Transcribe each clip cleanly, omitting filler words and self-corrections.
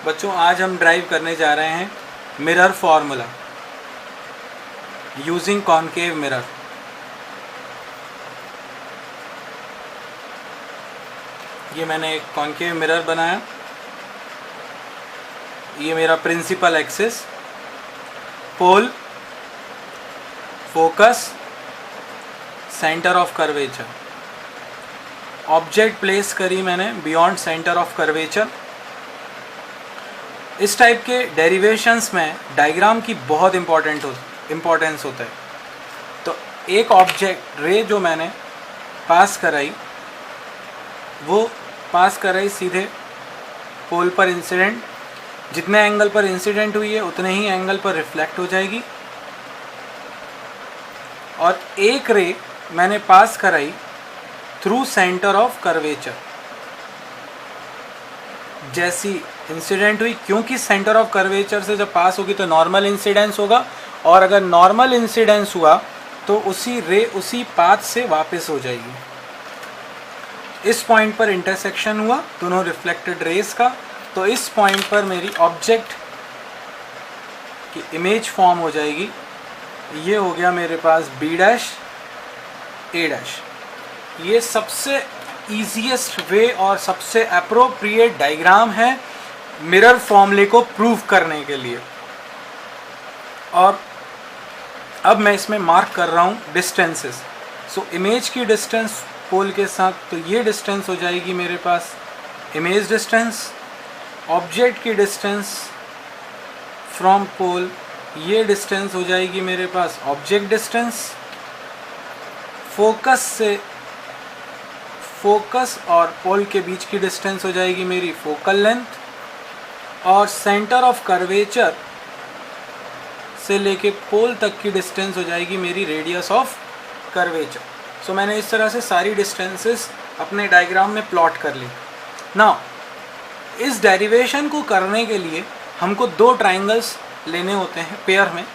बच्चों आज हम ड्राइव करने जा रहे हैं mirror formula using concave mirror. ये मैंने एक कॉनकेव मिरर बनाया। ये मेरा principal axis, pole, focus, centre of curvature. Object place करी मैंने बियॉन्ड सेंटर ऑफ कर्वेचर। इस टाइप के डेरिवेशंस में डायग्राम की बहुत इम्पोर्टेंस होता है। तो एक ऑब्जेक्ट रे जो मैंने पास कराई वो पास कराई सीधे पोल पर इंसिडेंट। जितने एंगल पर इंसिडेंट हुई है उतने ही एंगल पर रिफ्लेक्ट हो जाएगी। और एक रे मैंने पास कराई थ्रू सेंटर ऑफ कर्वेचर। जैसी इंसिडेंट हुई, क्योंकि सेंटर ऑफ कर्वेचर से जब पास होगी तो नॉर्मल इंसिडेंस होगा, और अगर नॉर्मल इंसिडेंस हुआ तो उसी रे उसी पाथ से वापस हो जाएगी। इस पॉइंट पर इंटरसेक्शन हुआ दोनों रिफ्लेक्टेड रेस का, तो इस पॉइंट पर मेरी ऑब्जेक्ट की इमेज फॉर्म हो जाएगी। ये हो गया मेरे पास बी डैश ए डैश। ये सबसे ईजीएस्ट वे और सबसे अप्रोप्रिएट डायग्राम है मिरर फॉर्मूले को प्रूव करने के लिए। और अब मैं इसमें मार्क कर रहा हूँ डिस्टेंसेस। सो इमेज की डिस्टेंस पोल के साथ, तो ये डिस्टेंस हो जाएगी मेरे पास इमेज डिस्टेंस। ऑब्जेक्ट की डिस्टेंस फ्रॉम पोल, ये डिस्टेंस हो जाएगी मेरे पास ऑब्जेक्ट डिस्टेंस। फोकस और पोल के बीच की डिस्टेंस हो जाएगी मेरी फोकल लेंथ। और सेंटर ऑफ कर्वेचर से लेके पोल तक की डिस्टेंस हो जाएगी मेरी रेडियस ऑफ कर्वेचर। सो मैंने इस तरह से सारी डिस्टेंसेस अपने डायग्राम में प्लॉट कर ली। नाउ इस डेरिवेशन को करने के लिए हमको दो ट्राइंगल्स लेने होते हैं पेयर में,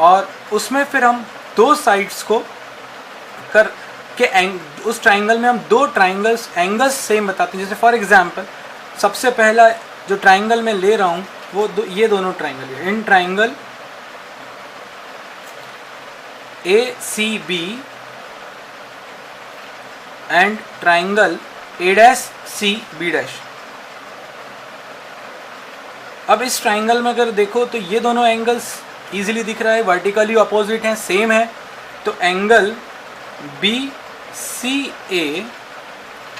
और उसमें फिर हम दो साइड्स को उस ट्राइंगल में हम दो ट्राइंगल्स एंगल्स सेम बताते हैं। जैसे फॉर एग्जांपल सबसे पहला जो ट्राइंगल मैं ले रहा हूँ वो ये दोनों ट्राइंगल है। इन triangle A C B and triangle A dash C B dash. अब इस ट्राइंगल में अगर देखो तो ये दोनों एंगल्स इजीली दिख रहा है, वर्टिकली अपोजिट हैं, सेम है। तो angle B C A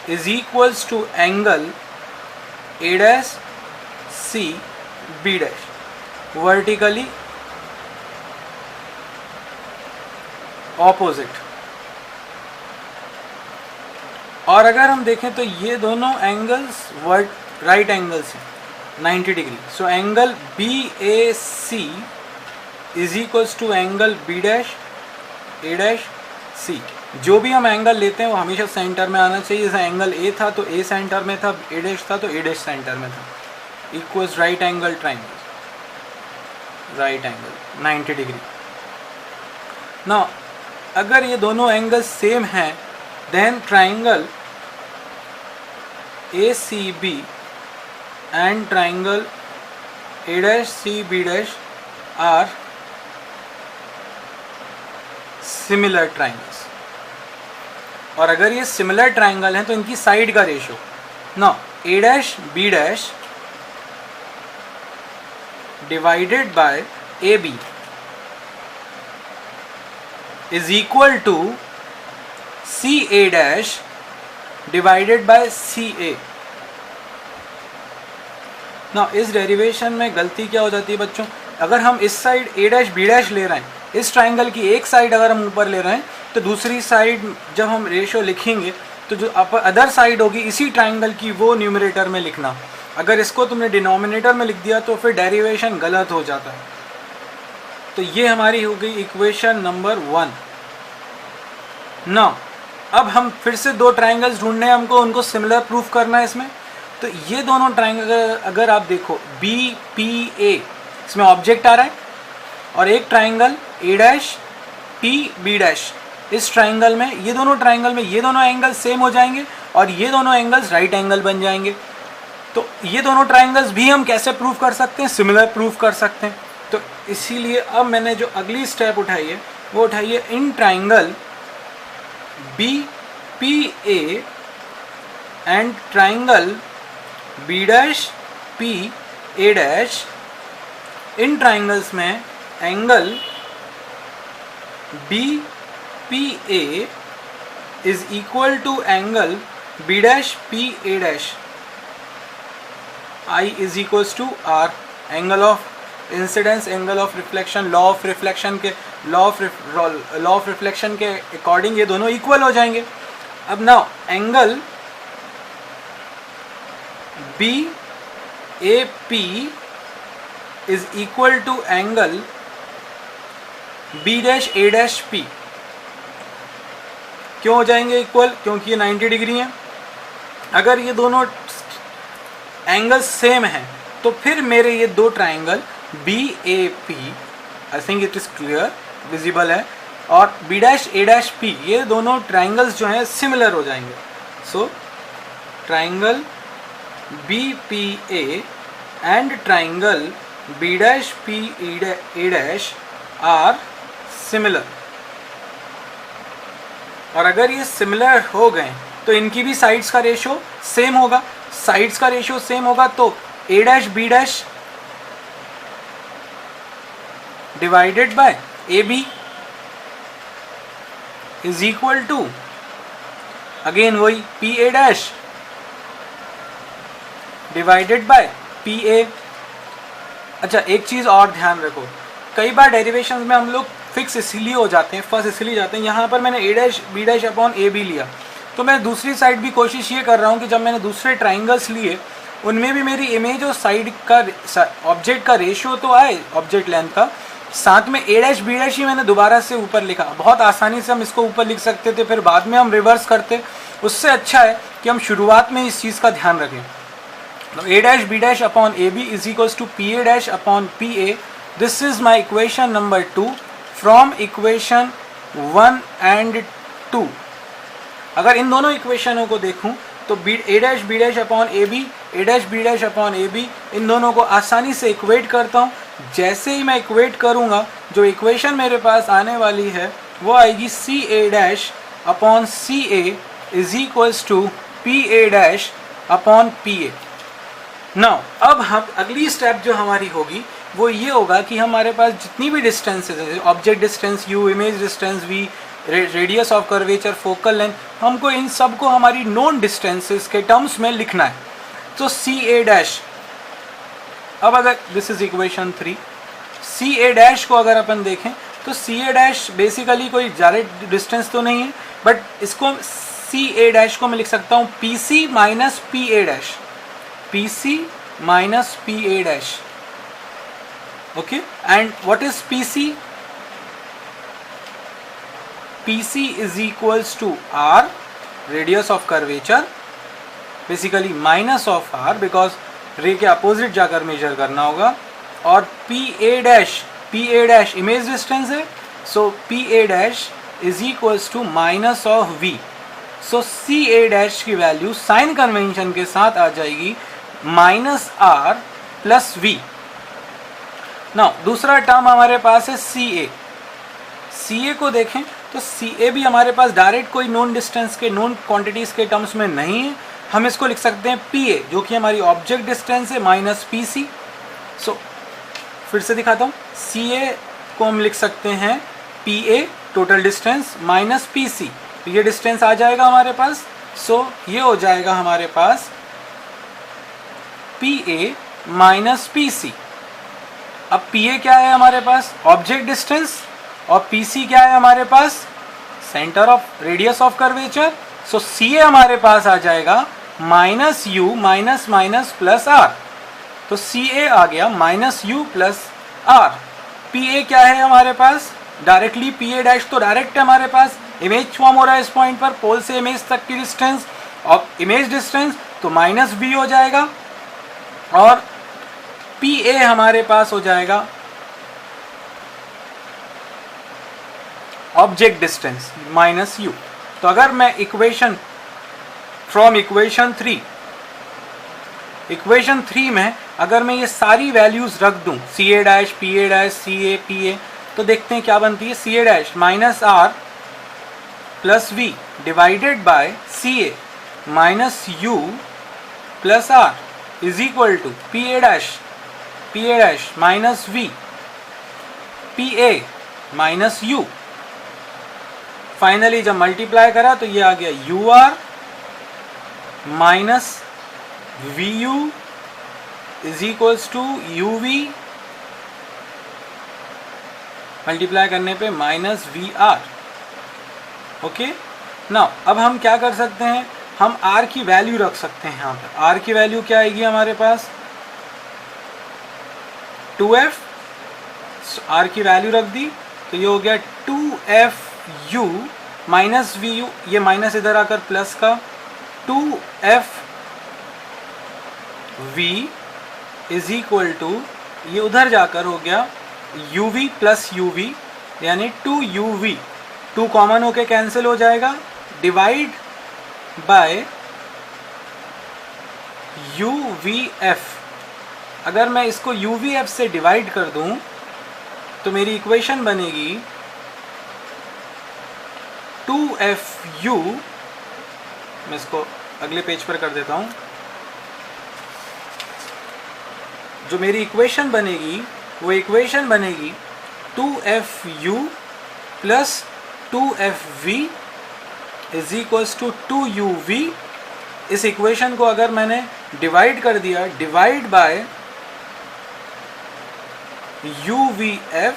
is equals to angle A dash C B dash, vertically opposite. और अगर हम देखें तो ये दोनों एंगल्स राइट एंगल्स हैं 90 degree. So angle B A C is equals to angle B dash A dash C. जो भी हम एंगल लेते हैं वो हमेशा सेंटर में आना चाहिए। जैसे एंगल ए था तो ए सेंटर में था, ए डैश था तो ए डैश सेंटर में था। Equals right angle triangle, right angle 90 degree. Now अगर ये दोनों एंगल सेम हैं then triangle A C B and triangle A dash C B dash are similar triangles. और अगर ये सिमिलर ट्राइंगल हैं तो इनकी साइड का रेशियो, ना A dash B dash divided by A B is equal to C A dash divided by C A. ना इस डेरिवेशन में गलती क्या हो जाती है बच्चों, अगर हम इस साइड ए डैश बी डैश ले रहे हैं, इस ट्राइंगल की एक साइड अगर हम ऊपर ले रहे हैं तो दूसरी साइड जब हम रेशियो लिखेंगे तो जो अदर साइड होगी इसी ट्राइंगल की वो न्यूमरेटर में लिखना। अगर इसको तुमने डिनोमिनेटर में लिख दिया तो फिर डेरिवेशन गलत हो जाता है। तो ये हमारी हो गई इक्वेशन नंबर 1। ना अब हम फिर से दो ट्राइंगल्स ढूंढने हैं हमको, उनको सिमिलर प्रूफ करना है इसमें। तो ये दोनों ट्राइंगल अगर आप देखो बी पी ए, इसमें ऑब्जेक्ट आ रहा है, और एक triangle A dash T B dash, इस ट्राइंगल में ये दोनों ट्राइंगल में ये दोनों एंगल सेम हो जाएंगे और ये दोनों एंगल्स राइट एंगल बन जाएंगे। तो ये दोनों ट्राइंगल्स भी हम कैसे प्रूव कर सकते हैं, सिमिलर प्रूव कर सकते हैं। तो इसीलिए अब मैंने जो अगली स्टेप उठाई है वो उठाई है इन triangle B P A and triangle B dash P A dash, इन ट्राइंगल्स में angle B P A is equal to angle B dash P A dash, I is equals to R, angle of incidence, angle of reflection, law of reflection के law of reflection के according ये दोनों equal हो जाएंगे। अब now angle B A P is equal to angle B dash A dash P. क्यों हो जाएंगे इक्वल? क्योंकि ये 90 डिग्री है। अगर ये दोनों एंगल्स सेम हैं तो फिर मेरे ये दो triangle B A P, I think it is clear, visible है, और B dash A dash P, ये दोनों ट्राइंगल्स जो हैं सिमिलर हो जाएंगे। So triangle B P A and triangle B dash P A dash are similar. और अगर ये सिमिलर हो गए तो इनकी भी साइड्स का रेशो सेम होगा। साइड्स का रेशो सेम होगा तो A dash B dash divided by A B is equal to again वही P A dash divided by P A. अच्छा, एक चीज और ध्यान रखो, कई बार डेरिवेशन में हम लोग फिक्स इसलिए हो जाते हैं, फर्स्ट इसलिए जाते हैं, यहाँ पर मैंने A dash B dash upon A B लिया, तो मैं दूसरी साइड भी कोशिश ये कर रहा हूँ कि जब मैंने दूसरे ट्राइंगल्स लिए उनमें भी मेरी इमेज और साइड का ऑब्जेक्ट का रेशियो तो आए ऑब्जेक्ट लेंथ का, साथ में ए डैश बी डैश ही मैंने दोबारा से ऊपर लिखा। बहुत आसानी से हम इसको ऊपर लिख सकते थे, फिर बाद में हम रिवर्स करते। उससे अच्छा है कि हम शुरुआत में इस चीज़ का ध्यान रखें। तो A dash B dash upon A B is equals to P A dash upon P A. This is my equation number 2 from equation 1 and 2। अगर इन दोनों इक्वेशनों को देखूं तो A dash B dash upon A B, A dash B dash upon A B, इन दोनों को आसानी से इक्वेट करता हूं। जैसे ही मैं इक्वेट करूंगा जो इक्वेशन मेरे पास आने वाली है वो आएगी C A dash upon C A is equals to P A dash upon P A. Now अब हम अगली स्टेप जो हमारी होगी वो ये होगा कि हमारे पास जितनी भी डिस्टेंसेज है, object distance u, image distance v, radius of curvature, focal length, हमको इन सब को हमारी नोन डिस्टेंसेस के टर्म्स में लिखना है। तो सी ए डैश, अब अगर this is equation 3, C A dash को अगर अपन देखें तो सी ए डैश बेसिकली कोई डायरेक्ट डिस्टेंस तो नहीं है, बट इसको सी ए डैश को मैं लिख सकता हूँ P C minus P A dash, P C minus P A dash. Okay, and what is P C? PC is equals to R, radius of curvature, basically minus of R because रे के opposite जाकर major करना होगा, और PA dash image distance है, so PA dash is equals to minus of V। So CA dash की value sign convention के साथ आ जाएगी minus R plus V। Now दूसरा टर्म हमारे पास है CA। CA को देखें तो CA भी हमारे पास डायरेक्ट कोई नोन डिस्टेंस के, नोन क्वांटिटीज के टर्म्स में नहीं है। हम इसको लिख सकते हैं PA जो कि हमारी ऑब्जेक्ट डिस्टेंस है माइनस PC। सो फिर से दिखाता हूँ, CA को हम लिख सकते हैं PA total distance minus PC, तो ये डिस्टेंस आ जाएगा हमारे पास। सो ये हो जाएगा हमारे पास PA माइनस PC। अब PA क्या है हमारे पास? ऑब्जेक्ट डिस्टेंस, और PC क्या है हमारे पास? Centre of radius of curvature. So CA हमारे पास आ जाएगा minus U minus minus plus R, तो CA आ गया minus U plus R। PA क्या है हमारे पास? डायरेक्टली PA डैश तो डायरेक्ट है हमारे पास, इमेज फॉर्म हो रहा है इस पॉइंट पर, पोल से इमेज तक की डिस्टेंस, और इमेज डिस्टेंस तो माइनस V हो जाएगा, और PA हमारे पास हो जाएगा ऑब्जेक्ट डिस्टेंस माइनस U। तो अगर मैं इक्वेशन फ्रॉम इक्वेशन 3 इक्वेशन 3 में अगर मैं ये सारी वैल्यूज रख दूं, C A dash, P A dash, C A, P A, तो देखते हैं क्या बनती है। C A dash minus R plus V divided by C A minus U plus R is equal to P A dash minus V P A minus U. Finally जब multiply करा तो ये आ गया U R minus V U is equals to U V, multiply करने पे minus we are. Okay, now अब हम क्या कर सकते हैं, हम आर की वैल्यू रख सकते हैं। यहाँ पर आर की वैल्यू क्या आएगी हमारे पास 2f, आर की वैल्यू रख दी तो ये हो गया 2fu माइनस वी यू, ये माइनस इधर आकर प्लस का 2f v is equal to, ये उधर जाकर हो गया uv प्लस uv यानी 2uv, 2 कॉमन होके कैंसिल हो जाएगा, डिवाइड बाय uvf। अगर मैं इसको uvf से डिवाइड कर दूं तो मेरी इक्वेशन बनेगी 2fu, मैं इसको अगले पेज पर कर देता हूं। जो मेरी इक्वेशन बनेगी वो इक्वेशन बनेगी 2fu plus 2fv is equals to 2uv। इस इक्वेशन को अगर मैंने डिवाइड कर दिया, डिवाइड बाय uvf,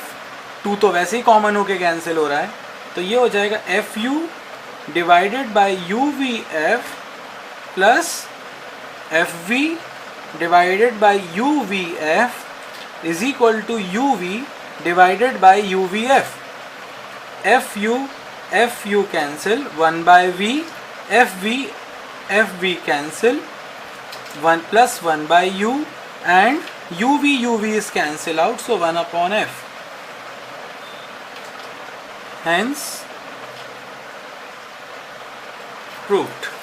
2 तो वैसे ही कॉमन होके कैंसिल हो रहा है, तो ये हो जाएगा fu divided by uvf plus fv divided by uvf is equal to uv divided by uvf। fu cancel, 1 by v, fv cancel, 1 plus 1 by u, and uv is cancel out, so 1 upon f. Hence proved.